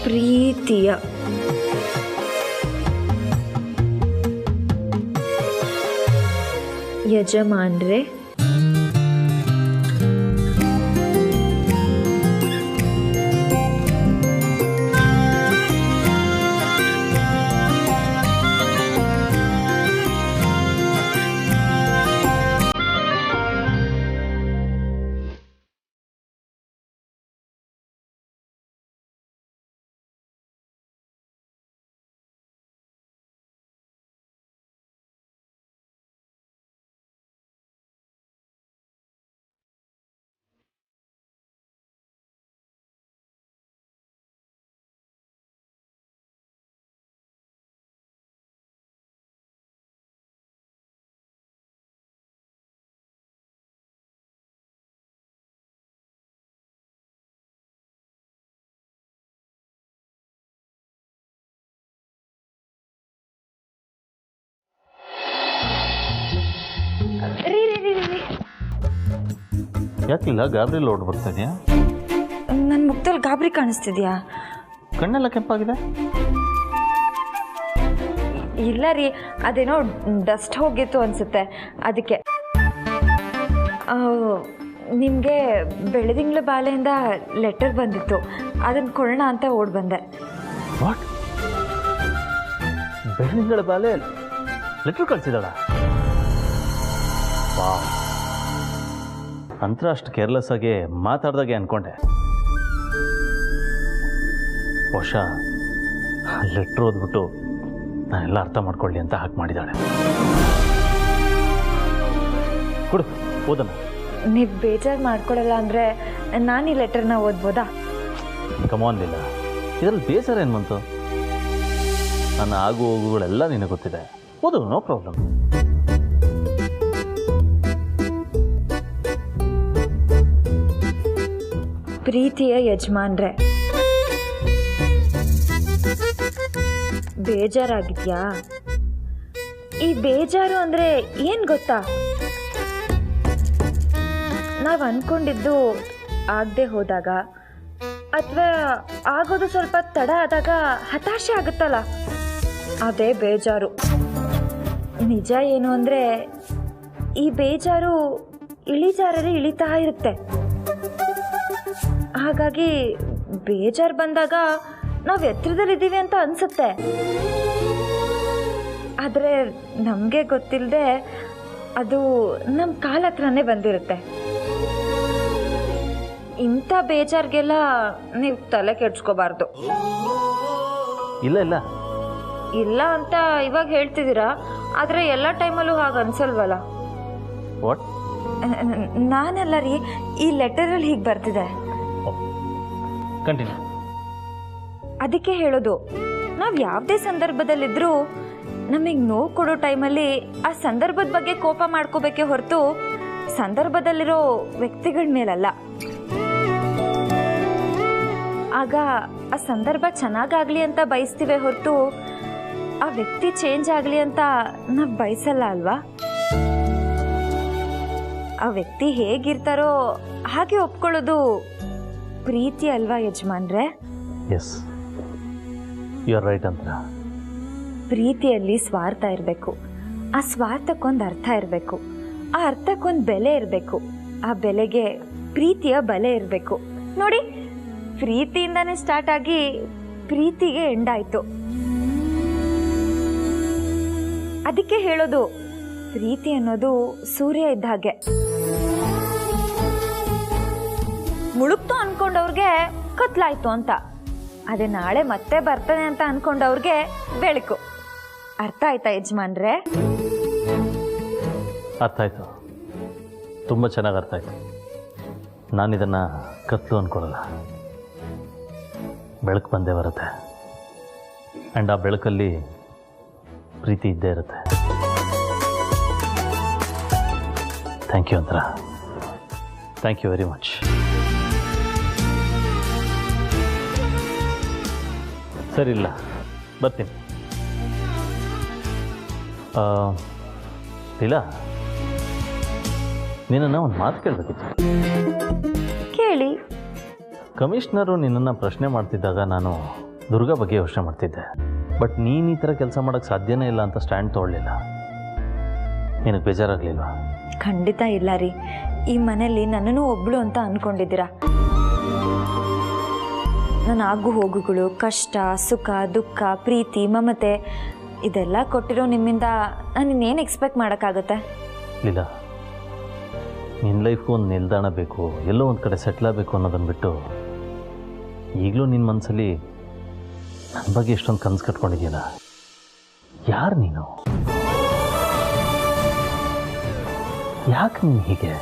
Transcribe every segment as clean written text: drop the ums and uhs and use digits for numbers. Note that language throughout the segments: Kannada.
ಪ್ರೀತಿಯ ಯಜಮಾನ್ರೆ, ಯಾಕಿಲ್ಲ? ಗಾಬರಿ ಲೋಡ್ ಬರ್ತಾ ಇದೆಯಾ? ನನ್ನ ಮುಖದಲ್ಲಿ ಗಾಬರಿ ಕಾಣಿಸ್ತಿದ್ಯಾ? ಕಣ್ಣೆಲ್ಲ ಕೆಂಪಾಗಿದೆ. ಇಲ್ಲ ರೀ, ಅದೇನೋ ಡಸ್ಟ್ ಹೋಗಿತ್ತು ಅನಿಸುತ್ತೆ, ಅದಕ್ಕೆ. ನಿಮಗೆ ಬೆಳದಿಂಗ್ಳ ಬಾಲೆಯಿಂದ ಲೆಟರ್ ಬಂದಿತ್ತು, ಅದನ್ನು ಕೊಡೋಣ ಅಂತ ಓಡ್ ಬಂದೆ. ವಾಟ್? ಬೆಳದಿಂಗಳ ಬಾಲೆ ಲೆಟರ್ ಕಳಿಸಿದಾಳ? ವಾ, ಅಂತರ ಅಷ್ಟು ಕೇರ್ಲೆಸ್ ಆಗಿ ಮಾತಾಡ್ದಾಗೆ ಅನ್ಕೊಂಡೆ. ಬಹುಶಃ ಲೆಟ್ರ್ ಓದ್ಬಿಟ್ಟು ನಾನೆಲ್ಲ ಅರ್ಥ ಮಾಡ್ಕೊಳ್ಳಿ ಅಂತ ಹಾಕಿ ಮಾಡಿದ್ದಾಳೆ. ಕೊಡು, ಓದೋಣ. ನೀವು ಬೇಜಾರು ಮಾಡ್ಕೊಡಲ್ಲ ಅಂದರೆ ನಾನು ಈ ಲೆಟರ್ನ ಓದ್ಬೋದಾ? ಕಮಾನ್ ಇಲ್ಲ, ಇದರಲ್ಲಿ ಬೇಸರ ಏನು ಬಂತು? ನನ್ನ ಆಗು ಹೋಗುಗಳೆಲ್ಲ ನಿನಗೆ ಗೊತ್ತಿದೆ, ಓದು, ನೋ ಪ್ರಾಬ್ಲಮ್. ಪ್ರೀತಿಯ ಯಜಮಾನ್ರೆ, ಬೇಜಾರಾಗಿದ್ಯಾ? ಈ ಬೇಜಾರು ಅಂದರೆ ಏನು ಗೊತ್ತಾ? ನಾವು ಅಂದ್ಕೊಂಡಿದ್ದು ಆಗದೆ ಹೋದಾಗ ಅಥವಾ ಆಗೋದು ಸ್ವಲ್ಪ ತಡ ಆದಾಗ ಹತಾಶೆ ಆಗುತ್ತಲ್ಲ, ಅದೇ ಬೇಜಾರು. ನಿಜ ಏನು ಅಂದರೆ ಈ ಬೇಜಾರು ಇಳಿಜಾರಲ್ಲಿ ಇಳಿತಾ ಇರುತ್ತೆ. ಹಾಗಾಗಿ ಬೇಜಾರು ಬಂದಾಗ ನಾವು ಎತ್ತರದಲ್ಲಿದ್ದೀವಿ ಅಂತ ಅನಿಸುತ್ತೆ, ಆದರೆ ನಮಗೆ ಗೊತ್ತಿಲ್ಲದೆ ಅದು ನಮ್ಮ ಕಾಲ ಹತ್ರನೇ ಬಂದಿರುತ್ತೆ. ಇಂಥ ಬೇಜಾರಿಗೆಲ್ಲ ನೀವು ತಲೆ ಕೆಡ್ಸ್ಕೋಬಾರ್ದು. ಇಲ್ಲ ಇಲ್ಲ ಇಲ್ಲ ಅಂತ ಇವಾಗ ಹೇಳ್ತಿದ್ದೀರಾ, ಆದರೆ ಎಲ್ಲ ಟೈಮಲ್ಲೂ ಹಾಗೆ ಅನ್ಸಲ್ವಲ್ಲ. ವಾಟ್? ನಾನಲ್ಲ ರೀ, ಈ ಲೆಟರಲ್ಲಿ ಹೀಗೆ ಬರ್ತಿದೆ. ಕಂಟಿನ್ಯೂ. ಅದಕ್ಕೆ ಹೇಳೋದು, ನಾವು ಯಾವುದೇ ಸಂದರ್ಭದಲ್ಲಿದ್ದರೂ ನಮಗೆ ನೋವು ಕೊಡೋ ಟೈಮಲ್ಲಿ ಆ ಸಂದರ್ಭದ ಬಗ್ಗೆ ಕೋಪ ಮಾಡ್ಕೋಬೇಕೇ ಹೊರತು ಸಂದರ್ಭದಲ್ಲಿರೋ ವ್ಯಕ್ತಿಗಳ ಮೇಲಲ್ಲ. ಆಗ ಆ ಸಂದರ್ಭ ಚೆನ್ನಾಗಾಗಲಿ ಅಂತ ಬಯಸ್ತೀವಿ ಹೊರತು ಆ ವ್ಯಕ್ತಿ ಚೇಂಜ್ ಆಗಲಿ ಅಂತ ನಾವು ಬಯಸಲ್ಲ ಅಲ್ವಾ? ಆ ವ್ಯಕ್ತಿ ಹೇಗಿರ್ತಾರೋ ಹಾಗೆ ಒಪ್ಕೊಳ್ಳೋದು ಪ್ರೀತಿ ಅಲ್ವಾ ಯಜಮಾನ್ರೆ? Yes, you are right. ಅಂತ ಪ್ರೀತಿಯಲ್ಲಿ ಸ್ವಾರ್ಥ ಇರಬೇಕು, ಆ ಸ್ವಾರ್ಥಕ್ಕೊಂದು ಅರ್ಥ ಇರಬೇಕು, ಆ ಅರ್ಥಕ್ಕೊಂದು ಬೆಲೆ ಇರಬೇಕು, ಆ ಬೆಲೆಗೆ ಪ್ರೀತಿಯ ಬೆಲೆ ಇರಬೇಕು. ನೋಡಿ, ಪ್ರೀತಿಯಿಂದಾನೇ ಸ್ಟಾರ್ಟ್ ಆಗಿ ಪ್ರೀತಿಗೆ ಎಂಡ್ ಆಯಿತು. ಅದಕ್ಕೆ ಹೇಳೋದು, ಪ್ರೀತಿ ಅನ್ನೋದು ಸೂರ್ಯ ಇದ್ದ ಹಾಗೆ. ಮುಳುಗ್ತು ಅನ್ಕೊಂಡವ್ರಿಗೆ ಕತ್ಲಾಯ್ತು ಅಂತ, ಅದೇ ನಾಳೆ ಮತ್ತೆ ಬರ್ತಾನೆ ಅಂತ ಅನ್ಕೊಂಡವ್ರಿಗೆ ಬೆಳಕು. ಅರ್ಥ ಆಯ್ತಾ ಯಜಮಾನ್ರೆ? ಅರ್ಥ ಆಯಿತು, ತುಂಬ ಚೆನ್ನಾಗಿ ಅರ್ಥ ಆಯಿತು. ನಾನಿದನ್ನು ಕತ್ಲು ಅಂದ್ಕೊಳ್ಳಲ್ಲ, ಬೆಳಕು ಬಂದೇ ಬರುತ್ತೆ. ಆ್ಯಂಡ್ ಆ ಬೆಳಕಲ್ಲಿ ಪ್ರೀತಿ ಇದ್ದೇ ಇರುತ್ತೆ. ಥ್ಯಾಂಕ್ ಯು ಅಂತರ, ಥ್ಯಾಂಕ್ ಯು ವೆರಿ ಮಚ್. ಸರಿ, ಇಲ್ಲ ಬರ್ತೀನಿ. ಇಲ್ಲ, ನಿನ್ನನ್ನು ಒಂದು ಮಾತು ಕೇಳಬೇಕಿತ್ತು. ಕೇಳಿ. ಕಮಿಷನರು ನಿನ್ನನ್ನು ಪ್ರಶ್ನೆ ಮಾಡ್ತಿದ್ದಾಗ ನಾನು ದುರ್ಗಾ ಬಗ್ಗೆ ಯೋಚನೆ ಮಾಡ್ತಿದ್ದೆ. ಬಟ್ ನೀನು ಈ ಥರ ಕೆಲಸ ಮಾಡೋಕ್ಕೆ ಸಾಧ್ಯನೇ ಇಲ್ಲ ಅಂತ ಸ್ಟ್ಯಾಂಡ್ ತೊಗೊಳ್ಳಿಲ್ಲ. ನಿನಗೆ ಬೇಜಾರಾಗಲಿಲ್ವಾ? ಖಂಡಿತ ಇಲ್ಲ ರೀ. ಈ ಮನೇಲಿ ನನ್ನನ್ನು ಒಬ್ಳು ಅಂತ ಅಂದ್ಕೊಂಡಿದ್ದೀರಾ. ನನ್ನ ಆಗು ಹೋಗುಗಳು, ಕಷ್ಟ ಸುಖ ದುಃಖ ಪ್ರೀತಿ ಮಮತೆ ಇದೆಲ್ಲ ಕೊಟ್ಟಿರೋ ನಿಮ್ಮಿಂದ ನಾನು ಇನ್ನೇನು ಎಕ್ಸ್ಪೆಕ್ಟ್ ಮಾಡೋಕ್ಕಾಗತ್ತೆ? ಇಲ್ಲ, ನಿನ್ನ ಲೈಫ್ಗೂ ಒಂದು ನಿಲ್ದಾಣ ಬೇಕು, ಎಲ್ಲೋ ಒಂದು ಕಡೆ ಸೆಟ್ಲ್ ಆಗಬೇಕು ಅನ್ನೋದನ್ನು ಬಿಟ್ಟು ಈಗಲೂ ನಿನ್ನ ಮನಸ್ಸಲ್ಲಿ ನನ್ನ ಬಗ್ಗೆ ಎಷ್ಟೊಂದು ಕನಸು ಕಟ್ಕೊಂಡಿದ್ದೀಯಲ್ಲ. ಯಾರು ನೀನು? ಯಾಕೆ ನೀನು ಹೀಗೆ?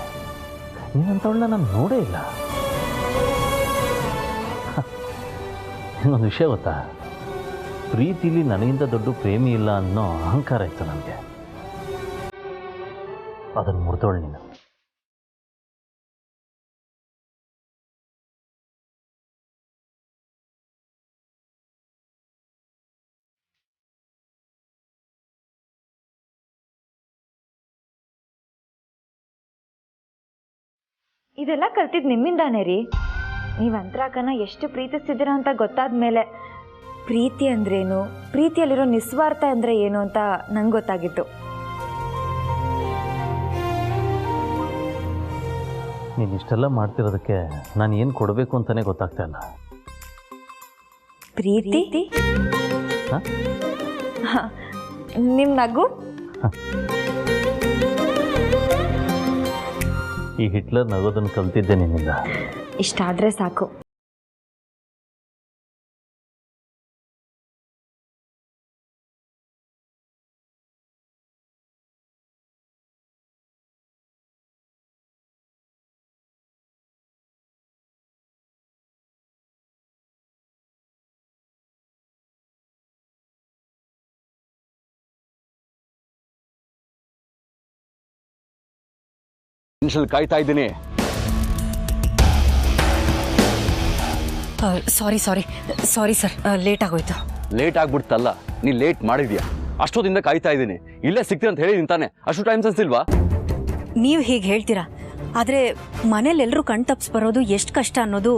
ನೀನಂತವಳನ್ನ ನಾನು ನೋಡೇ ಇಲ್ಲ. ಇನ್ನೊಂದು ವಿಷಯ ಗೊತ್ತಾ? ಪ್ರೀತಿಲಿ ನನಗಿಂತ ದೊಡ್ಡ ಪ್ರೇಮಿ ಇಲ್ಲ ಅನ್ನೋ ಅಹಂಕಾರ ಇತ್ತು ನನಗೆ. ಅದನ್ನು ಮುರಿದೋಳು ನೀನು. ಇದೆಲ್ಲ ಕಲ್ತಿದ್ದು ನಿಮ್ಮಿಂದಾನೇ ರೀ. ನೀವು ಅಂತರಾಕನ ಎಷ್ಟು ಪ್ರೀತಿಸ್ತಿದ್ದೀರಾ ಅಂತ ಗೊತ್ತಾದ್ಮೇಲೆ ಪ್ರೀತಿ ಅಂದ್ರೇನು, ಪ್ರೀತಿಯಲ್ಲಿರೋ ನಿಸ್ವಾರ್ಥ ಅಂದರೆ ಏನು ಅಂತ ನಂಗೆ ಗೊತ್ತಾಗಿತ್ತು. ನೀನು ಇಷ್ಟೆಲ್ಲ ಮಾಡ್ತಿರೋದಕ್ಕೆ ನಾನು ಏನು ಕೊಡಬೇಕು ಅಂತಲೇ ಗೊತ್ತಾಗ್ತಾ ಇಲ್ಲ. ಪ್ರೀತಿ? ನಿಮ್ಮ ನಗು? ಈ ಹಿಟ್ಲರ್ ನಗೋದನ್ನು ಕಲ್ತಿದ್ದೆ ನಿನ್ನಿಂದ. ಇಷ್ಟಾದರೆ ಸಾಕು. ಕಾಯ್ತಾ ಇದ್ದೀನಿ. ಸಾರಿ ಸರ್, ಲೇಟ್ ಆಗೋಯ್ತು. ಲೇಟ್ ಆಗ್ಬಿಡ್ತಲ್ಲ, ನೀ ಲೇಟ್ ಮಾಡಿದ್ಯಾ. ಅಷ್ಟೊತ್ತಿಂದ ಕಾಯ್ತಾ ಇದ್ದೀನಿ. ಇಲ್ಲೇ ಸಿಗ್ತೀನಿ ಅಂತ ಹೇಳಿ ನಿಂತಾನೆ. ಅಷ್ಟು ಟೈಮ್ ಅನ್ಸಿಲ್ವಾ? ನೀವು ಹೀಗೆ ಹೇಳ್ತೀರಾ, ಆದರೆ ಮನೇಲಿ ಎಲ್ಲರೂ ಕಣ್ ತಪ್ಪಿಸ್ ಬರೋದು ಎಷ್ಟು ಕಷ್ಟ ಅನ್ನೋದು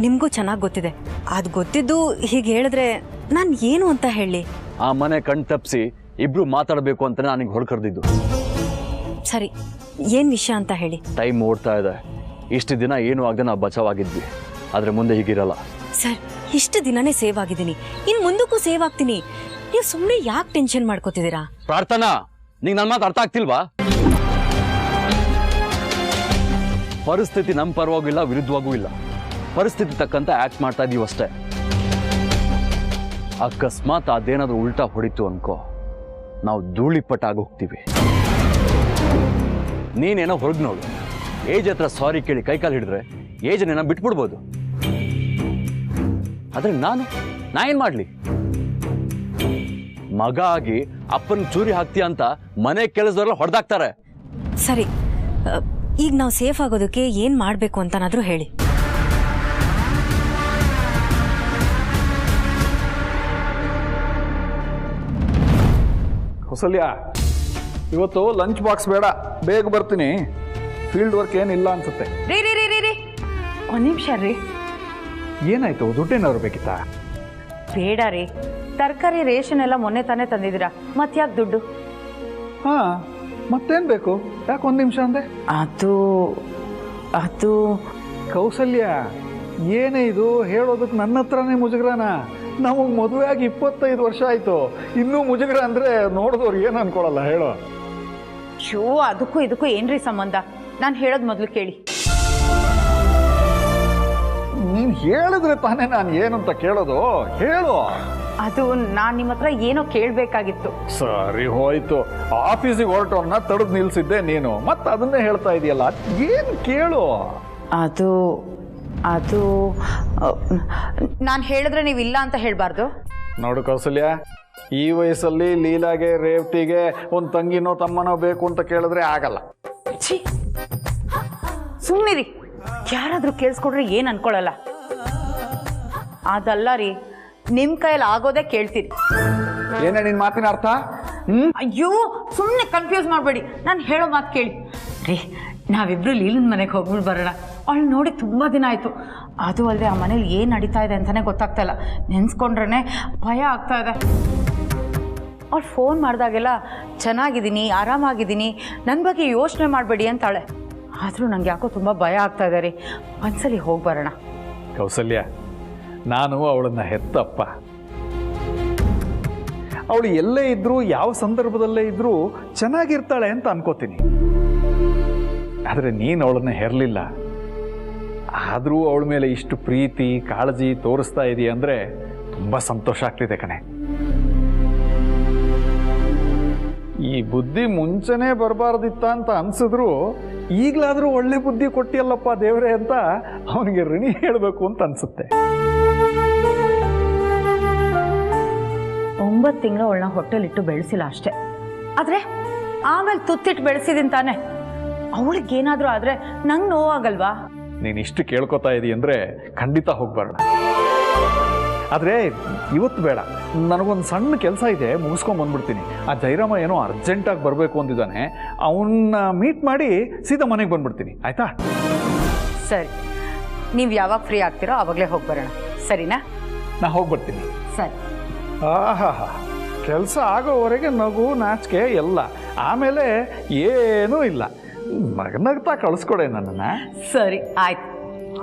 ನಿಮಗೂ ಚೆನ್ನಾಗಿ ಗೊತ್ತಿದೆ. ಅದು ಗೊತ್ತಿದ್ದು ಹೀಗೆ ಹೇಳಿದ್ರೆ ನಾನು ಏನು ಅಂತ ಹೇಳಿ? ಆ ಮನೆ ಕಣ್ ತಪ್ಪಿಸಿ ಇಬ್ರು ಮಾತಾಡಬೇಕು ಅಂತ ನನಗೆ ಹೊರಕರ್ದಿದ್ದು. ಸರಿ, ಏನು ವಿಷಯ ಅಂತ ಹೇಳಿ. ಟೈಮ್ ಓಡ್ತಾ ಇದೆ. ಇಷ್ಟು ದಿನ ಏನು ಆಗದೆ ನಾವು ಬಚಾವಾಗಿದ್ವಿ, ಆದರೆ ಮುಂದೆ ಹೀಗಿರಲ್ಲ. ಸರ್, ಇಷ್ಟು ದಿನನೇ ಸೇವ್ ಆಗಿದ್ದೀನಿ, ಇನ್ನು ಮುಂದಕ್ಕೂ ಸೇವ್ ಆಗ್ತೀನಿ. ನೀವು ಸುಮ್ಮನೆ ಯಾಕೆ ಟೆನ್ಷನ್ ಮಾಡ್ಕೋತಿದ್ದೀರಾ? ಪ್ರಾರ್ಥನಾ, ನಿಂಗೆ ನನ್ನ ಮಾತು ಅರ್ಥ ಆಗ್ತಿಲ್ವಾ? ಪರಿಸ್ಥಿತಿ ನಮ್ಮ ಪರವಾಗಿಲ್ಲ, ವಿರುದ್ಧವಾಗೂ ಇಲ್ಲ. ಪರಿಸ್ಥಿತಿ ತಕ್ಕಂತ ಆಕ್ಟ್ ಮಾಡ್ತಾ ಇದೀವಿ ಅಷ್ಟೇ. ಅಕಸ್ಮಾತ್ ಅದೇನಾದ್ರೂ ಉಲ್ಟಾ ಹೊಡಿತು ಅನ್ಕೋ, ನಾವು ಧೂಳಿಪಟ ಆಗೋಗ್ತೀವಿ. ನೀನೇನೋ ಹೊರಗೆ ನೋಡು, ಏಜ್ ಹತ್ರ ಸಾರಿ ಕೇಳಿ ಕೈಕಾಲು ಹಿಡಿದ್ರೆ ಏಜನೇನ ಬಿಟ್ಬಿಡ್ಬೋದು. ಆದ್ರೆ ನಾ ಏನ್ ಮಾಡ್ಲಿ? ಮಗ ಆಗಿ ಅಪ್ಪನ ಚೂರಿ ಹಾಕ್ತೀಯ ಅಂತ ಮನೆ ಕೆಲಸದವರೆಲ್ಲ ಹೊಡೆದಾಕ್ತಾರೆ. ಸರಿ, ಈಗ ನಾವು ಸೇಫ್ ಆಗೋದಕ್ಕೆ ಏನ್ ಮಾಡ್ಬೇಕು ಅಂತನಾದ್ರೂ ಹೇಳಿ. ಕೌಸಲ್ಯ, ಇವತ್ತು ಲಂಚ್ ಬಾಕ್ಸ್ ಬೇಡ, ಬೇಗ ಬರ್ತೀನಿ. ಫೀಲ್ಡ್ ವರ್ಕ್ ಏನಿಲ್ಲ ಅನ್ಸುತ್ತೆ. ರೀ ರೀ ರೀ ರೀ ರೀ ಒಂದು ನಿಮಿಷ ರೀ. ಏನಾಯ್ತು? ದುಡ್ಡೇನಾದ್ರು ಬೇಕಿತ್ತಾ? ಬೇಡ ರೀ, ತರಕಾರಿ ರೇಷನ್ ಎಲ್ಲ ಮೊನ್ನೆ ತಾನೇ ತಂದಿದ್ದೀರಾ, ಮತ್ತೆ ಯಾಕೆ ದುಡ್ಡು? ಹಾ, ಮತ್ತೇನು ಬೇಕು? ಯಾಕೆ ಒಂದು ನಿಮಿಷ ಅಂದೆ? ಅದು ಕೌಸಲ್ಯ, ಏನೇ ಇದು ಹೇಳೋದಕ್ಕೆ ನನ್ನ ಹತ್ರನೇ ಮುಜುಗ್ರನ? ನಮಗೆ ಮದುವೆ ಆಗಿ 25 ವರ್ಷ ಆಯ್ತು, ಇನ್ನೂ ಮುಜುಗ್ರ ಅಂದ್ರೆ ನೋಡಿದವ್ರು ಏನು ಅನ್ಕೊಳಲ್ಲ ಹೇಳೋ. ಶೋ, ಅದಕ್ಕೂ ಇದಕ್ಕೂ ಏನ್ರಿ ಸಂಬಂಧ? ನಾನು ಹೇಳೋದು ಮೊದಲು ಕೇಳಿ. ನೀನು ಹೇಳಿದ್ರೆ ತಾನೇ ನಾನು ಏನಂತ ಕೇಳೋದು, ಹೇಳು. ಅದು ನಾನು ನಿಮ್ಮ ಹತ್ರ ಏನೋ ಕೇಳಬೇಕಾಗಿತ್ತು. ಸರಿ ಹೋಯ್ತು, ಆಫೀಸಿಗೆ ಹೊರಟೋನ್ನ ತಡೆದು ನಿಲ್ಸಿದ್ದೆ ನೀನು, ಮತ್ತೆ ಅದನ್ನೇ ಹೇಳ್ತಾ ಇದೆಯಲ್ಲ, ಏನು ಕೇಳು. ಅದು ನಾನು ಹೇಳಿದ್ರೆ ನೀವು ಇಲ್ಲ ಅಂತ ಹೇಳಬಾರ್ದು. ನೋಡು ಕೌಸಲ್ಯ, ಈ ವಯಸ್ಸಲ್ಲಿ ಲೀಲಾಗೆ ರೇವತಿಗೆ ಒಂದು ತಂಗಿನೋ ತಮ್ಮನೋ ಬೇಕು ಅಂತ ಕೇಳಿದ್ರೆ ಆಗಲ್ಲ. ಸುಮ್ಮನಿರಿ, ಯಾರಾದ್ರೂ ಕೇಳಿಸ್ಕೊಡ್ರೆ ಏನು ಅನ್ಕೊಳ್ಳಲ್ಲ. ಅದಲ್ಲ ರೀ, ನಿಮ್ಮ ಕೈಯಲ್ಲಿ ಆಗೋದೇ ಕೇಳ್ತೀರಿ. ಏನೇ ನಿನ್ನ ಮಾತಿನ ಅರ್ಥ? ಅಯ್ಯೋ, ಸುಮ್ಮನೆ ಕನ್ಫ್ಯೂಸ್ ಮಾಡಬೇಡಿ, ನಾನು ಹೇಳೋ ಮಾತು ಕೇಳಿ. ರೀ, ನಾವಿಬ್ರು ಲೀಲನ್ ಮನೆಗೆ ಹೋಗ್ಬಿಟ್ಟು ಬರೋಣ. ಅವಳು ನೋಡಿ ತುಂಬ ದಿನ ಆಯಿತು. ಅದು ಅಲ್ಲದೆ ಆ ಮನೇಲಿ ಏನು ನಡೀತಾ ಇದೆ ಅಂತಲೇ ಗೊತ್ತಾಗ್ತಾ ಇಲ್ಲ. ನೆನೆಸ್ಕೊಂಡ್ರೆ ಭಯ ಆಗ್ತಾ ಇದೆ. ಅವಳು ಫೋನ್ ಮಾಡಿದಾಗೆಲ್ಲ ಚೆನ್ನಾಗಿದ್ದೀನಿ, ಆರಾಮಾಗಿದ್ದೀನಿ, ನನ್ನ ಬಗ್ಗೆ ಯೋಚನೆ ಮಾಡಬೇಡಿ ಅಂತಾಳೆ. ಆದರೂ ನನಗೆ ಯಾಕೋ ತುಂಬ ಭಯ ಆಗ್ತಾ ಇದೆ ರೀ. ಒಂದ್ಸಲಿ ಹೋಗಿ ಬರೋಣ. ಕೌಸಲ್ಯ, ನಾನು ಅವಳನ್ನು ಹೆತ್ತಪ್ಪ. ಅವಳು ಎಲ್ಲೇ ಇದ್ದರೂ ಯಾವ ಸಂದರ್ಭದಲ್ಲೇ ಇದ್ದರೂ ಚೆನ್ನಾಗಿರ್ತಾಳೆ ಅಂತ ಅನ್ಕೋತೀನಿ. ಆದರೆ ನೀನು ಅವಳನ್ನು ಹೆರಲಿಲ್ಲ. ಆದರೂ ಅವಳ ಮೇಲೆ ಇಷ್ಟು ಪ್ರೀತಿ ಕಾಳಜಿ ತೋರಿಸ್ತಾ ಇದೆಯಾ ಅಂದರೆ ತುಂಬ ಸಂತೋಷ ಆಗ್ತಿದೆ ಕಣೆ. ಈ ಬುದ್ಧಿ ಮುಂಚೆನೇ ಬರಬಾರ್ದಿತ್ತ ಅಂತ ಅನ್ಸಿದ್ರು ಈಗಲಾದರೂ ಒಳ್ಳೆ ಬುದ್ಧಿ ಕೊಟ್ಟಿಯಲ್ಲಪ್ಪ ದೇವರೇ ಅಂತ ಅವನಿಗೆ ಋಣಿ ಹೇಳಬೇಕು ಅಂತ ಅನ್ಸುತ್ತೆ. 9 ತಿಂಗಳು ಅವಳನ್ನ ಹೊಟ್ಟೆಲಿಟ್ಟು ಬೆಳೆಸಿಲ್ಲ ಅಷ್ಟೇ. ಆದರೆ ಆಮೇಲೆ ತುತ್ತಿಟ್ಟು ಬೆಳೆಸಿದೀನಿ ತಾನೆ. ಅವಳಿಗೇನಾದರೂ ಆದರೆ ನಂಗೆ ನೋವಾಗಲ್ವಾ? ನೀನು ಇಷ್ಟು ಕೇಳ್ಕೊತಾ ಇದೀಯ ಅಂದರೆ ಖಂಡಿತ ಹೋಗಿ ಬರೋಣ. ಆದರೆ ಇವತ್ತು ಬೇಡ, ನನಗೊಂದು ಸಣ್ಣ ಕೆಲಸ ಇದೆ, ಮುಗಿಸ್ಕೊಂಡ್ಬಂದ್ಬಿಡ್ತೀನಿ. ಆ ಜೈರಾಮ ಏನೋ ಅರ್ಜೆಂಟಾಗಿ ಬರಬೇಕು ಅಂದಿದ್ದಾನೆ, ಅವನ್ನ ಮೀಟ್ ಮಾಡಿ ಸೀದಾ ಮನೆಗೆ ಬಂದ್ಬಿಡ್ತೀನಿ. ಆಯಿತಾ? ಸರಿ, ನೀವು ಯಾವಾಗ ಫ್ರೀ ಆಗ್ತೀರೋ ಆವಾಗಲೇ ಹೋಗಿ ಬರೋಣ. ಸರಿನಾ? ನಾ ಹೋಗ್ಬರ್ತೀನಿ. ಸರಿ. ಆಹಾ, ಕೆಲಸ ಆಗೋವರೆಗೆ ನಗು ನಾಚಿಕೆ ಎಲ್ಲ, ಆಮೇಲೆ ಏನೂ ಇಲ್ಲ. ನಗ್ತಾ ಕಳಿಸ್ಕೊಡೆ ನನ್ನನ್ನು. ಸರಿ, ಆಯ್ತು,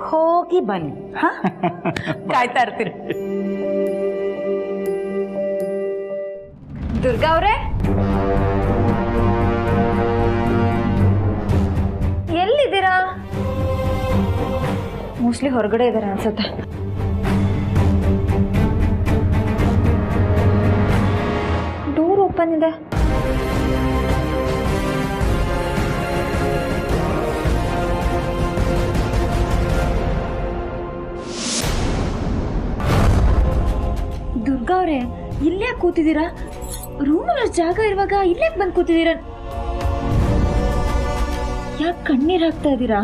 ಹೋಗಿ ಬನ್ನಿ. ಕಾಯ್ತಾ ಇರ್ತೀನಿ. ದುರ್ಗಾ ಅವರೇ, ಎಲ್ಲಿದ್ದೀರಾ? ಮೋಸ್ಟ್ಲಿ ಹೊರಗಡೆ ಇದ್ದಾರೆ ಅನ್ಸುತ್ತೆ. ಡೋರ್ ಓಪನ್ ಇದೆ. ದುರ್ಗಾ ಅವರೇ, ಇಲ್ಲೇ ಕೂತಿದ್ದೀರಾ? ರೂಮಲ್ಲಿ ಜಾಗ ಇರುವಾಗ ಇಲ್ಲೇ ಬಂದು ಕೂತಿದ್ದೀರಾ? ಯಾಕೆ ಕಣ್ಣೀರು ಹಾಕ್ತಾ ಇದ್ದೀರಾ?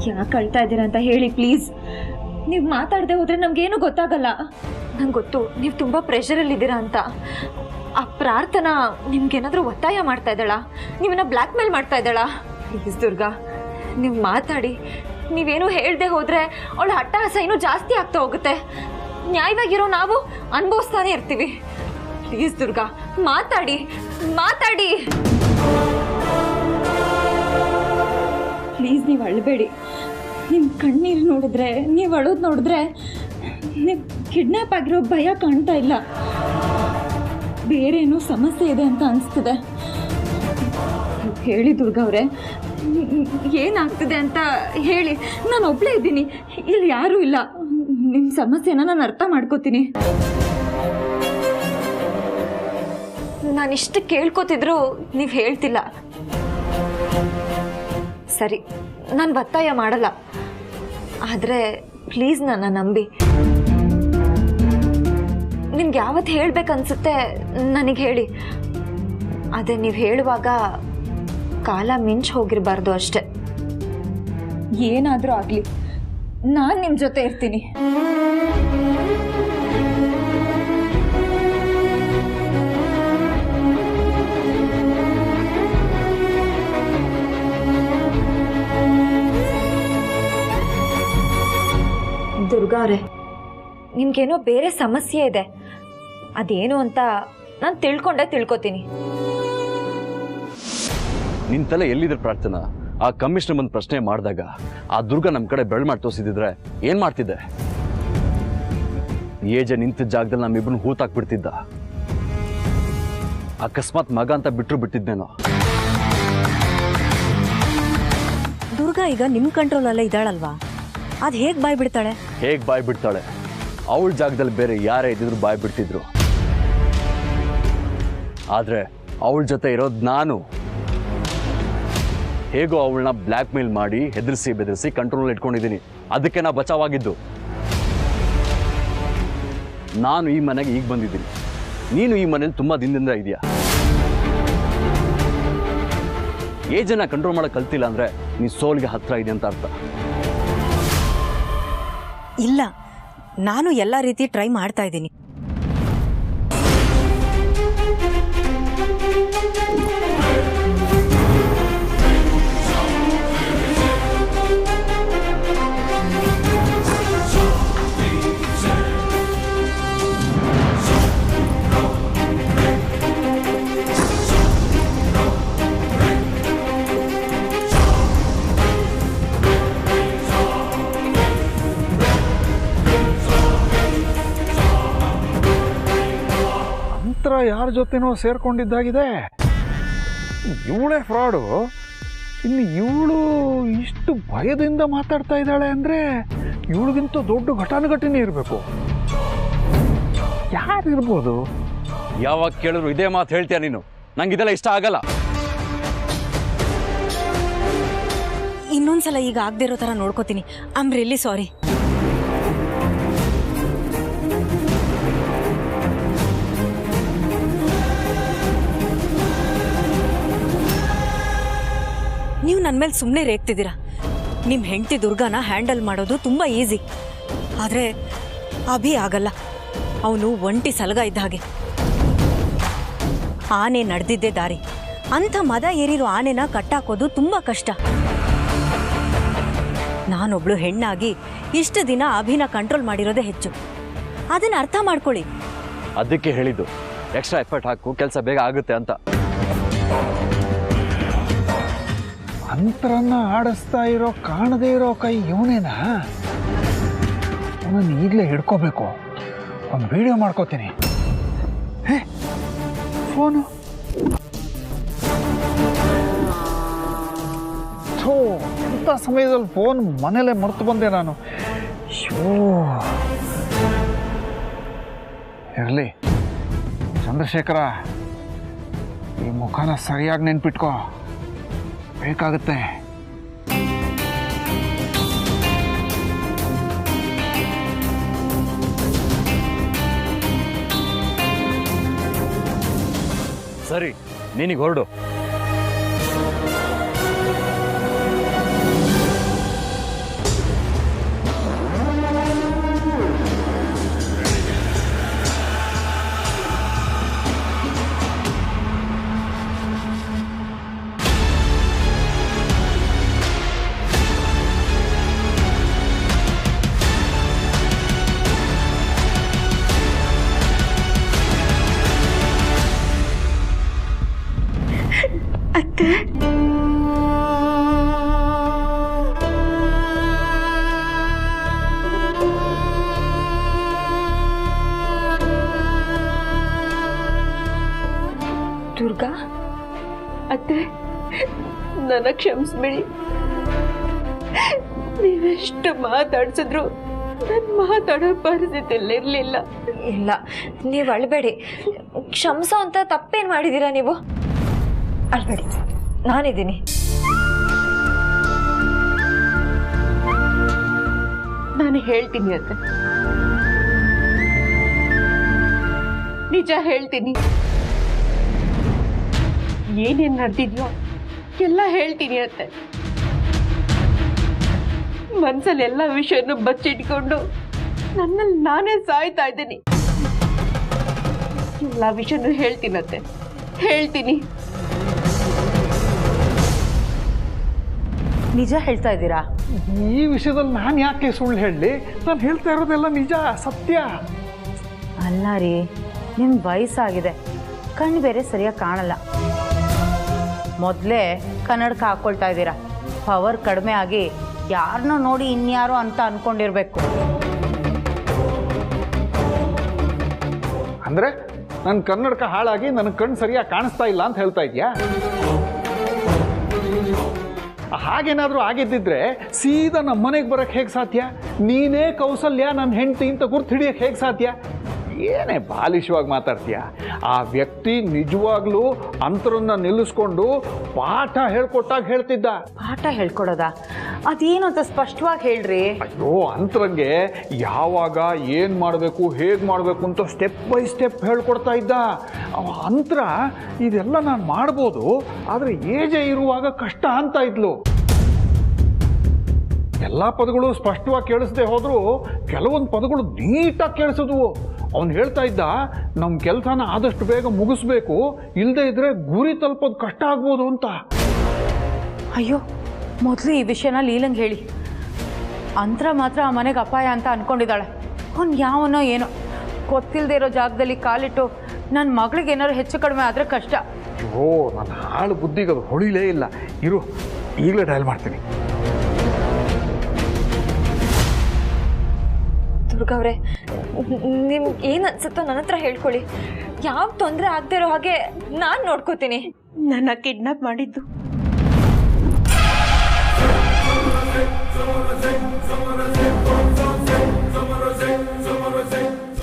ಯಾಕೆ ಅಳ್ತಾ ಇದ್ದೀರಾ ಅಂತ ಹೇಳಿ ಪ್ಲೀಸ್. ನೀವು ಮಾತಾಡದೆ ಹೋದ್ರೆ ನಮ್ಗೇನು ಗೊತ್ತಾಗಲ್ಲ. ನಂಗೆ ಗೊತ್ತು ನೀವು ತುಂಬ ಪ್ರೆಷರಲ್ಲಿ ಇದ್ದೀರಾ ಅಂತ. ಆ ಪ್ರಾರ್ಥನಾ ನಿಮ್ಗೇನಾದರೂ ಒತ್ತಾಯ ಮಾಡ್ತಾ ಇದ್ದಾಳ? ನೀವನ್ನ ಬ್ಲ್ಯಾಕ್ ಮೇಲ್ ಮಾಡ್ತಾ ಇದ್ದಾಳ? ಪ್ಲೀಸ್ ದುರ್ಗಾ, ನೀವು ಮಾತಾಡಿ. ನೀವೇನು ಹೇಳ್ದೆ ಹೋದರೆ ಅವಳ ಹಟ್ಟಹಾಸ ಇನ್ನೂ ಜಾಸ್ತಿ ಆಗ್ತಾ ಹೋಗುತ್ತೆ. ನ್ಯಾಯವಾಗಿರೋ ನಾವು ಅನುಭವಿಸ್ತಾನೆ ಇರ್ತೀವಿ. ಪ್ಲೀಸ್ ದುರ್ಗಾ, ಮಾತಾಡಿ ಮಾತಾಡಿ. ಪ್ಲೀಸ್ ನೀವು ಅಳಬೇಡಿ. ನಿಮ್ಮ ಕಣ್ಣೀರು ನೋಡಿದ್ರೆ, ನೀವು ಅಳೋದು ನೋಡಿದ್ರೆ ನೀವು ಕಿಡ್ನ್ಯಾಪ್ ಆಗಿರೋ ಭಯ ಕಾಣ್ತಾ ಇಲ್ಲ. ಬೇರೆ ಏನೋ ಸಮಸ್ಯೆ ಇದೆ ಅಂತ ಅನಿಸ್ತಿದೆ. ಹೇಳಿ ದುರ್ಗಾ ಅವರೇ, ಏನಾಗ್ತಿದೆ ಅಂತ ಹೇಳಿ. ನಾನು ಒಬ್ಬಳೇ ಇದ್ದೀನಿ, ಇಲ್ಲಿ ಯಾರೂ ಇಲ್ಲ. ನಿಮ್ಮ ಸಮಸ್ಯೆನ ನಾನು ಅರ್ಥ ಮಾಡ್ಕೋತೀನಿ. ನಾನಿಷ್ಟು ಕೇಳ್ಕೊತಿದ್ರು ನೀವು ಹೇಳ್ತಿಲ್ಲ. ಸರಿ, ನಾನು ಒತ್ತಾಯ ಮಾಡಲ್ಲ. ಆದರೆ ಪ್ಲೀಸ್ ನನ್ನ ನಂಬಿ. ನಿಮ್ಗೆ ಯಾವತ್ತು ಹೇಳ್ಬೇಕನ್ಸುತ್ತೆ ನನಗೆ ಹೇಳಿ. ಅದೇ ನೀವು ಹೇಳುವಾಗ ಕಾಲ ಮಿಂಚ್ ಹೋಗಿರಬಾರ್ದು ಅಷ್ಟೆ. ಏನಾದರೂ ಆಗಲಿ, ನಾನು ನಿಮ್ಮ ಜೊತೆ ಇರ್ತೀನಿ. ದುರ್ಗಾ ಅವರೇ, ನಿಮ್ಗೇನೋ ಬೇರೆ ಸಮಸ್ಯೆ ಇದೆ. ಅದೇನು ಅಂತ ನಾನು ತಿಳ್ಕೊತೀನಿ. ನಿನ್ನ ತಲೆ ಎಲ್ಲಿದ್ರೆ ಪ್ರಾರ್ಥನಾ? ಆ ಕಮಿಷನರ್ ಬಂದು ಪ್ರಶ್ನೆ ಮಾಡಿದಾಗ ಆ ದುರ್ಗ ನಮ್ಮ ಕಡೆ ಬೆಳ್ ಮಾಡಿ ತೋರಿಸಿದ್ರೆ ಏನು ಮಾಡ್ತಿದ್ದೆ? ಏಜ ನಿಂತ ಜಾಗದಲ್ಲಿ ನಮ್ಮಿಬ್ಬರನ್ನ ಹೂತಾಕ್ಬಿಡ್ತಿದ್ದ. ಅಕಸ್ಮಾತ್ ಮಗ ಅಂತ ಬಿಟ್ಟಿದ್ದೇನೋ. ದುರ್ಗಾ ಈಗ ನಿಮ್ಮ ಕಂಟ್ರೋಲಲ್ಲೇ ಇದ್ದಾಳಲ್ವಾ? ಅದು ಹೇಗೆ ಬಾಯ್ ಬಿಡ್ತಾಳೆ? ಹೇಗೆ ಬಾಯ್ ಬಿಡ್ತಾಳೆ? ಅವಳ ಜಾಗದಲ್ಲಿ ಬೇರೆ ಯಾರೇ ಇದ್ದಿದ್ರು ಬಾಯ್ ಬಿಡ್ತಿದ್ರು. ಆದರೆ ಅವಳ ಜೊತೆ ಇರೋದು ನಾನು. ಹೇಗೋ ಅವಳನ್ನ ಬ್ಲ್ಯಾಕ್ ಮೇಲ್ ಮಾಡಿ ಹೆದರಿಸಿ ಬೆದರಿಸಿ ಕಂಟ್ರೋಲ್ ಇಟ್ಕೊಂಡಿದ್ದೀನಿ. ಅದಕ್ಕೆ ನಾ ಬಚಾವಾಗಿದ್ದು. ನಾನು ಈ ಮನೆಗೆ ಈಗ ಬಂದಿದ್ದೀನಿ. ನೀನು ಈ ಮನೇಲಿ ತುಂಬ ದಿನದಿಂದ ಇದೆಯಾ. ಏಜನ್ನ ಕಂಟ್ರೋಲ್ ಮಾಡೋಕೆ ಕಲ್ತಿಲ್ಲ ಅಂದರೆ ನೀ ಸೋಲ್ಗೆ ಹತ್ರ ಇದೆ ಅಂತ ಅರ್ಥ. ಇಲ್ಲ, ನಾನು ಎಲ್ಲ ರೀತಿ ಟ್ರೈ ಮಾಡ್ತಾ ಇದ್ದೀನಿ. ಯಾರ ಜೊತೆನೋ ಸೇರ್ಕೊಂಡಿದ್ದಾಗಿದೆ. ಇವಳೇ ಫ್ರಾಡು. ಇನ್ನು ಇವಳು ಇಷ್ಟು ಭಯದಿಂದ ಮಾತಾಡ್ತಾ ಇದ್ದಾಳೆ ಅಂದರೆ ಇವಳಿಗಿಂತ ದೊಡ್ಡ ಘಟಾನುಘಟಿನೇ ಇರಬೇಕು. ಯಾರಿರ್ಬೋದು? ಯಾವಾಗ ಕೇಳಿದ್ರು ಇದೇ ಮಾತು ಹೇಳ್ತೀಯ ನೀನು. ನಂಗೆ ಇದೆಲ್ಲ ಇಷ್ಟ ಆಗಲ್ಲ. ಇನ್ನೊಂದ್ಸಲ ಈಗ ಆಗದೆ ಇರೋ ಥರ ನೋಡ್ಕೋತೀನಿ. I am really sorry. ನೀವು ನನ್ನ ಮೇಲೆ ಸುಮ್ಮನೆ ರೇಗ್ತಿದ್ದೀರಾ. ನಿಮ್ಮ ಹೆಂಡತಿ ದುರ್ಗಾನ ಹ್ಯಾಂಡಲ್ ಮಾಡೋದು ತುಂಬ ಈಸಿ. ಆದರೆ ಅಭಿ ಆಗಲ್ಲ. ಅವನು ಒಂಟಿ ಸಲಗ ಇದ್ದ ಹಾಗೆ. ಆನೆ ನಡೆದಿದ್ದೇ ದಾರಿ. ಅಂಥ ಮದ ಏರಿರೋ ಆನೆನ ಕಟ್ಟಾಕೋದು ತುಂಬ ಕಷ್ಟ. ನಾನೊಬ್ಳು ಹೆಣ್ಣಾಗಿ ಇಷ್ಟು ದಿನ ಅಭಿನ ಕಂಟ್ರೋಲ್ ಮಾಡಿರೋದೇ ಹೆಚ್ಚು. ಅದನ್ನ ಅರ್ಥ ಮಾಡ್ಕೊಳ್ಳಿ. ಅದಕ್ಕೆ ಹೇಳಿದ್ದು ಎಕ್ಸ್ಟ್ರಾ ಎಫರ್ಟ್ ಹಾಕು, ಕೆಲಸ ಬೇಗ ಆಗುತ್ತೆ ಅಂತ. ಅಂತರನ್ನ ಆಡಿಸ್ತಾ ಇರೋ ಕಾಣದೇ ಇರೋ ಕೈ ಇವನೇನಾ? ಅವನನ್ನು ಈಗಲೇ ಹಿಡ್ಕೋಬೇಕು. ಒಂದು ವಿಡಿಯೋ ಮಾಡ್ಕೋತೀನಿ. ಫೋನು ಎಂಥ ಸಮಯದಲ್ಲಿ ಫೋನ್ ಮನೇಲೆ ಮರೆತು ಬಂದೆ ನಾನು. ಇರಲಿ ಚಂದ್ರಶೇಖರ, ಈ ಮುಖನ ಸರಿಯಾಗಿ ನೆನ್ಪಿಟ್ಕೋ, ಬೇಕಾಗುತ್ತೆ. ಸರಿ, ನೀನಿಗೆ ಹೊರಡು. ದುರ್ಗಾ ಅತ್ತೆ, ನನ್ನ ಕ್ಷಮಿಸ್ಬಿಡಿ. ನೀವೆಷ್ಟು ಮಾತಾಡ್ಸಿದ್ರು ನಾನು ಮಾತಾಡೋ ಪರಿಸ್ಥಿತಿಯಲ್ಲಿ ಇರಲಿಲ್ಲ. ಇಲ್ಲ, ನೀವು ಅಳ್ಬೇಡಿ. ಕ್ಷಮಿಸೋ ಅಂತ ತಪ್ಪೇನು ಮಾಡಿದ್ದೀರಾ ನೀವು? ಅಳ್ಬೇಡಿ, ನಾನಿದ್ದೀನಿ. ನಾನು ಹೇಳ್ತೀನಿ ಅತ್ತೆ, ನಿಜ ಹೇಳ್ತೀನಿ. ಏನೇನು ನಡೆದಿದ್ಯೋ ಎಲ್ಲ ಹೇಳ್ತೀನಿ ಅತ್ತೆ. ಮನ್ಸಲ್ಲಿ ಎಲ್ಲ ವಿಷಯನೂ ಬಚ್ಚಿಟ್ಕೊಂಡು ನನ್ನಲ್ಲಿ ನಾನೇ ಸಾಯ್ತಾ ಇದ್ದೀನಿ. ಎಲ್ಲ ವಿಷಯನೂ ಹೇಳ್ತೀನತ್ತೆ, ಹೇಳ್ತೀನಿ. ನಿಜ ಹೇಳ್ತಾ ಇದ್ದೀರಾ? ಈ ವಿಷಯದಲ್ಲಿ ನಾನು ಯಾಕೆ ಸುಳ್ಳು ಹೇಳಲಿ? ನಾನು ಹೇಳ್ತಾ ಇರೋದೆಲ್ಲ ನಿಜ, ಸತ್ಯ. ಅಲ್ಲ ರೀ, ನಿಮ್ಮ ವಯಸ್ಸಾಗಿದೆ, ಕಣ್ಣು ಬೇರೆ ಸರಿಯಾಗಿ ಕಾಣಲ್ಲ. ಮೊದಲೇ ಕನ್ನಡಕ ಹಾಕ್ಕೊಳ್ತಾ ಇದ್ದೀರಾ. ಪವರ್ ಕಡಿಮೆ ಆಗಿ ಯಾರನ್ನೋ ನೋಡಿ ಇನ್ಯಾರೋ ಅಂತ ಅಂದ್ಕೊಂಡಿರ್ಬೇಕು. ಅಂದರೆ ನನ್ನ ಕನ್ನಡಕ ಹಾಳಾಗಿ ನನ್ನ ಕಣ್ಣು ಸರಿಯಾಗಿ ಕಾಣಿಸ್ತಾ ಇಲ್ಲ ಅಂತ ಹೇಳ್ತಾ ಇದೆಯಾ? ಹಾಗೇನಾದರೂ ಆಗಿದ್ದಿದ್ರೆ ಸೀದಾ ನಮ್ಮ ಮನೆಗೆ ಬರೋಕ್ಕೆ ಹೇಗೆ ಸಾಧ್ಯ? ನೀನೇ ಕೌಸಲ್ಯ ನನ್ನ ಹೆಂಡತಿ ಅಂತ ಗುರ್ತು ಹಿಡಿಯೋಕ್ಕೆ ಹೇಗೆ ಸಾಧ್ಯ? ಏನೇ ಬಾಲಿಶವಾಗಿ ಮಾತಾಡ್ತೀಯ? ಆ ವ್ಯಕ್ತಿ ನಿಜವಾಗ್ಲೂ ಅಂತರನ್ನ ನಿಲ್ಲಿಸ್ಕೊಂಡು ಪಾಠ ಹೇಳ್ಕೊಟ್ಟಾಗ ಹೇಳ್ತಿದ್ದ. ಪಾಠ ಹೇಳ್ಕೊಡೋದ? ಅದೇನು ಅಂತ ಸ್ಪಷ್ಟವಾಗಿ ಹೇಳ್ರಿ. ಅಯ್ಯೋ, ಅಂತರಂಗೆ ಯಾವಾಗ ಏನು ಮಾಡಬೇಕು, ಹೇಗೆ ಮಾಡಬೇಕು ಅಂತ ಸ್ಟೆಪ್ ಬೈ ಸ್ಟೆಪ್ ಹೇಳ್ಕೊಡ್ತಾ ಇದ್ದ. ಅವ ಅಂತರ ಇದೆಲ್ಲ ನಾನು ಮಾಡ್ಬೋದು, ಆದರೆ ಏಜೆ ಇರುವಾಗ ಕಷ್ಟ ಅಂತ ಇದ್ಲು. ಎಲ್ಲ ಪದಗಳು ಸ್ಪಷ್ಟವಾಗಿ ಕೇಳಿಸದೆ ಹೋದರೂ ಕೆಲವೊಂದು ಪದಗಳು ನೀಟಾಗಿ ಕೇಳಿಸಿದ್ವು. ಅವನು ಹೇಳ್ತಾ ಇದ್ದ, ನಮ್ಮ ಕೆಲಸನ ಆದಷ್ಟು ಬೇಗ ಮುಗಿಸ್ಬೇಕು, ಇಲ್ಲದೆ ಇದ್ರೆ ಗುರಿ ತಲುಪೋದು ಕಷ್ಟ ಆಗ್ಬೋದು ಅಂತ. ಅಯ್ಯೋ, ಮೊದಲು ಈ ವಿಷಯನ ಲೀಲಂಗೆ ಹೇಳಿ. ಅಂತರ ಮಾತ್ರ ಆ ಮನೆಗೆ ಅಪಾಯ ಅಂತ ಅಂದ್ಕೊಂಡಿದ್ದಾಳೆ. ಅವ್ನು ಯಾವನೋ ಏನೋ ಗೊತ್ತಿಲ್ಲದೆ ಇರೋ ಜಾಗದಲ್ಲಿ ಕಾಲಿಟ್ಟು ನನ್ನ ಮಗಳಿಗೆ ಏನಾದ್ರು ಹೆಚ್ಚು ಕಡಿಮೆ ಆದರೆ ಕಷ್ಟ. ಅಯ್ಯೋ, ನನ್ನ ಹಾಳು ಬುದ್ಧಿಗೆ ಅದು ಹೊಳಿಲೇ ಇಲ್ಲ. ಇರು, ಈಗಲೇ ಡಯಲ್ ಮಾಡ್ತೀನಿ. ದುರ್ಗವ್ರೆ, ನಿಮ್ಗೆ ಏನು ಅನ್ಸುತ್ತೋ ನನ್ನ ಹತ್ರ ಹೇಳ್ಕೊಳ್ಳಿ. ಯಾವ ತೊಂದರೆ ಆಗದೆ ಇರೋ ಹಾಗೆ ನಾನು ನೋಡ್ಕೋತೀನಿ. ನನ್ನ ಕಿಡ್ನಾಪ್ ಮಾಡಿದ್ದು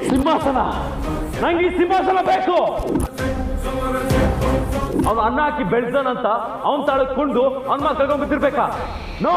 ಸಿಂಹಾಸನ, ನಂಗೆ ಈ ಸಿಂಹಾಸನ ಬೇಕು. ಅವನು ಅನ್ನ ಹಾಕಿ ಬೆಳೆದನಂತ ಅವನ್ ತಾಳಕೊಂಡು ಅವನ್ ಕರ್ಕೊಂಡ್ ಬಿದ್ದಿರ್ಬೇಕಾ? ನೋ.